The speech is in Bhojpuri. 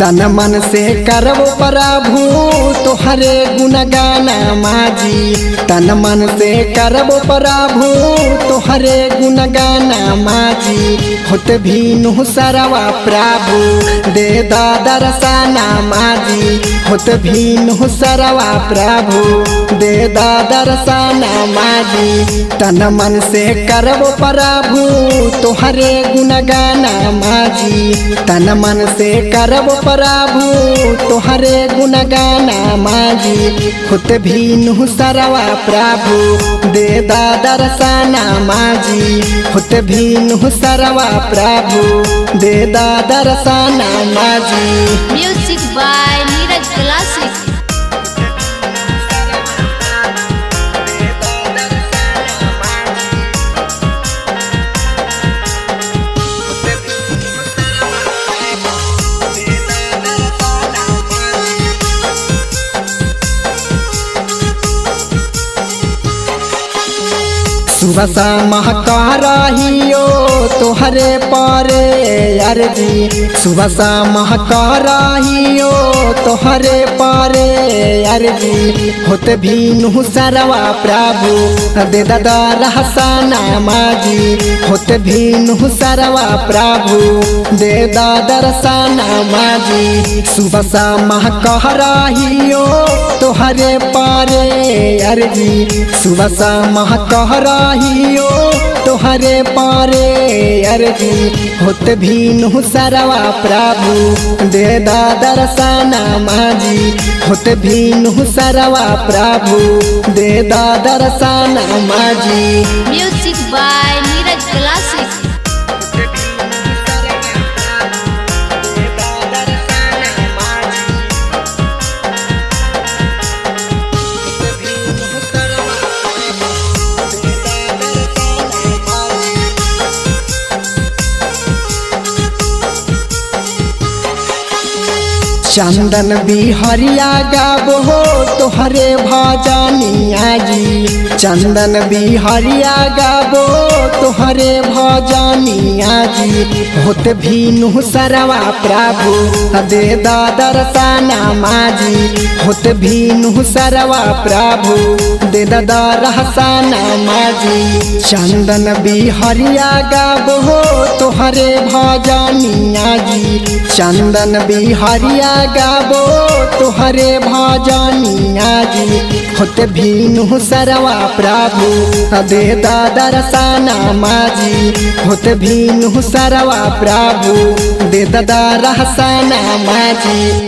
तन मन से करबो प्रभु तोहरे गुणगाना माजी। तन मन से करबो प्रभु तोहरे गुणगाना माजी। होत भीनु सरवा प्रभु दे दर्शना माजी। होत भीनु सरवा प्रभु दे दर्शना माजी। तन मन से करबो प्रभु तोहरे गुणगाना माजी। तन मन से करबो प्रभु तोहरे गुणगाना माजी। होत भीनु सरवा प्रभु दे दर्शना माजी। होत भीनु सरवा प्रभु दे दर्शना माजी। Music by Neeraj classic. सुबह शाम करहियो तोहरे पारे अर्जी। सुबह शाम करहियो तोहरे पारे अर्जी। होत भीनु सरवा प्रभु दे दर्शना माजी। होत भीनु सरवा प्रभु दे दर्शना माजी। सुबह शाम करहियो तोहरे पारे अर्जी। सुबह शाम कहराहियो तोहरे पारे अर्जी। होत भीनु सरवा प्रभु दे दर्शना माजी। होत भीनु सरवा प्रभु दे दर्शना माजी। Music by Neeraj classic. Chandan Bihariya गाबो तोहरे भजनिया जी। चंदन बिहरिया गाबो तोहरे भजनिया जी। होत भीनु सरवा प्रभु दे दर्शना माजी। होत भीनु सरवा प्रभु दे दर्शना माजी। चंदन बिहरिया गाबो तोहरे भजनिया जी। चंदन बिहरिया गाबो तोहरे भजनिया जी। होत भीनु सरवा प्रभु दे दर्शना माजी। होत भीनु सरवा प्रभु दे दर्शना माजी।